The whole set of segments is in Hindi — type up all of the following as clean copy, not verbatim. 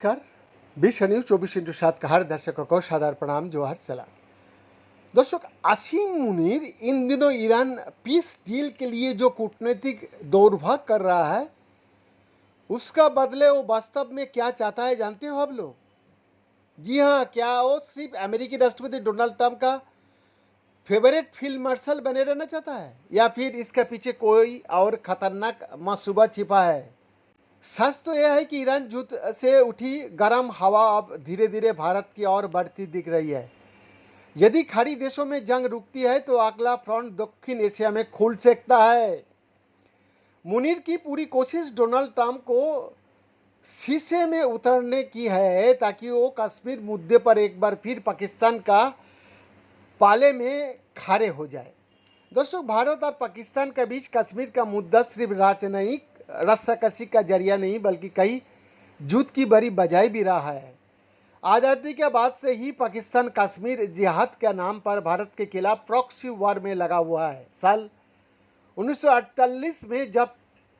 नमस्कार। विश्व न्यूज 24/7 का हर दर्शकों को सादर प्रणाम, जोहार, सलाम। दर्शक, आसिम मुनीर इन दिनों ईरान पीस डील के लिए जो कूटनीतिक दौड़भाग कर रहा है, उसका बदले वो वास्तव में क्या चाहता है जानते हो आप लोग? जी हाँ, क्या वो सिर्फ अमेरिकी राष्ट्रपति डोनाल्ड ट्रंप का फेवरेट फील्ड मार्शल बने रहना चाहता है, या फिर इसके पीछे कोई और खतरनाक मंसूबा छिपा है? सच तो यह है कि ईरान युद्ध से उठी गर्म हवा अब धीरे धीरे भारत की ओर बढ़ती दिख रही है। यदि खाड़ी देशों में जंग रुकती है तो अगला फ्रंट दक्षिण एशिया में खुल सकता है। मुनीर की पूरी कोशिश डोनाल्ड ट्रंप को शीशे में उतरने की है, ताकि वो कश्मीर मुद्दे पर एक बार फिर पाकिस्तान का पाले में खड़े हो जाए। दोस्तों, भारत और पाकिस्तान के बीच कश्मीर का मुद्दा सिर्फ राजनयिक रस्साकशी का जरिया नहीं, बल्कि कई युद्ध की बड़ी बजाय भी रहा है। आज़ादी के बाद से ही पाकिस्तान कश्मीर जिहाद के नाम पर भारत के खिलाफ प्रॉक्सी वॉर में लगा हुआ है। साल 1948 में जब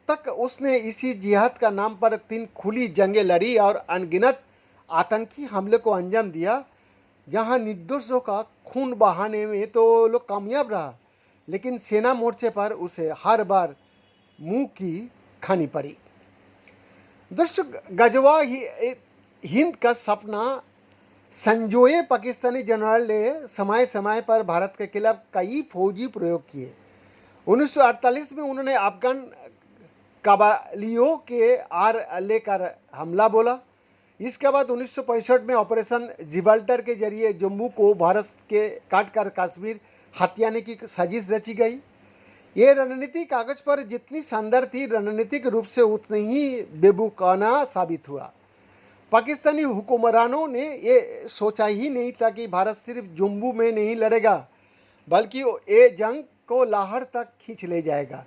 तक उसने इसी जिहाद का नाम पर 3 खुली जंगें लड़ी और अनगिनत आतंकी हमले को अंजाम दिया, जहां निर्दोषों का खून बहाने में तो लोग कामयाब रहा, लेकिन सेना मोर्चे पर उसे हर बार मुंह की खानी पड़ी। दर्शक, गजवा हिंद का सपना संजोए पाकिस्तानी जनरल ने समय समय पर भारत के खिलाफ कई फौजी प्रयोग किए। 1948 में उन्होंने अफगान कबालियों के आर लेकर हमला बोला। इसके बाद 1965 में ऑपरेशन जिब्राल्टर के जरिए जम्मू को भारत के काटकर कश्मीर हथियाने की साजिश रची गई। ये रणनीति कागज पर जितनी शानदार थी, रणनीतिक रूप से उतनी ही बेबुकाना साबित हुआ। पाकिस्तानी हुक्मरानों ने ये सोचा ही नहीं था कि भारत सिर्फ जम्मू में नहीं लड़ेगा, बल्कि ये जंग को लाहौर तक खींच ले जाएगा।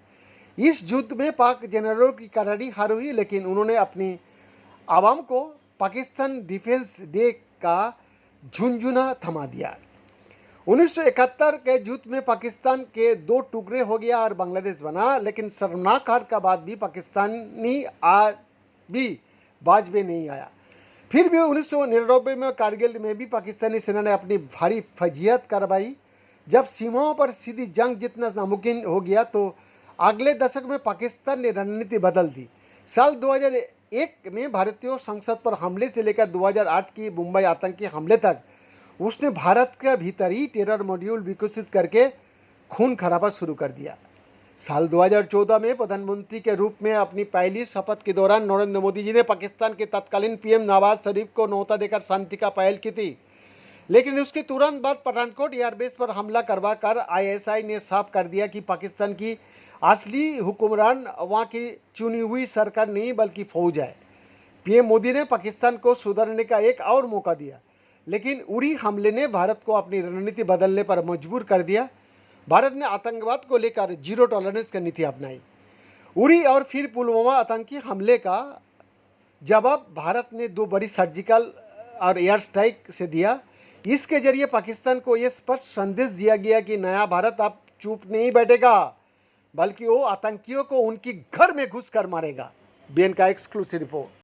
इस युद्ध में पाक जनरलों की करारी हार हुई, लेकिन उन्होंने अपनी आवाम को पाकिस्तान डिफेंस डे का झुनझुना थमा दिया। 1971 के युद्ध में पाकिस्तान के 2 टुकड़े हो गया और बांग्लादेश बना, लेकिन शर्मनाक हार का बाद भी पाकिस्तानी आज भी बाज में नहीं आया। फिर भी 1999 में कारगिल में भी पाकिस्तानी सेना ने अपनी भारी फजीहत करवाई। जब सीमाओं पर सीधी जंग जीतना नामुमकिन हो गया, तो अगले दशक में पाकिस्तान ने रणनीति बदल दी। साल 2001 में भारतीय संसद पर हमले से लेकर 2008 की मुंबई आतंकी हमले तक उसने भारत के भीतर ही टेरर मॉड्यूल विकसित करके खून खराबा शुरू कर दिया। साल 2014 में प्रधानमंत्री के रूप में अपनी पहली शपथ के दौरान नरेंद्र मोदी जी ने पाकिस्तान के तत्कालीन पीएम नवाज शरीफ को न्योता देकर शांति का पहल की थी, लेकिन उसके तुरंत बाद पठानकोट एयरबेस पर हमला करवा कर आईएसआई ने साफ कर दिया कि पाकिस्तान की असली हुक्मरान वहाँ की चुनी हुई सरकार नहीं, बल्कि फौज है। पीएम मोदी ने पाकिस्तान को सुधरने का एक और मौका दिया, लेकिन उरी हमले ने भारत को अपनी रणनीति बदलने पर मजबूर कर दिया। भारत ने आतंकवाद को लेकर जीरो टॉलरेंस की नीति अपनाई। उरी और फिर पुलवामा आतंकी हमले का जवाब भारत ने 2 बड़ी सर्जिकल और एयर स्ट्राइक से दिया। इसके जरिए पाकिस्तान को यह स्पष्ट संदेश दिया गया कि नया भारत अब चुप नहीं बैठेगा, बल्कि वो आतंकियों को उनकी घर में घुस कर मारेगा। बीएन का एक्सक्लूसिव रिपोर्ट।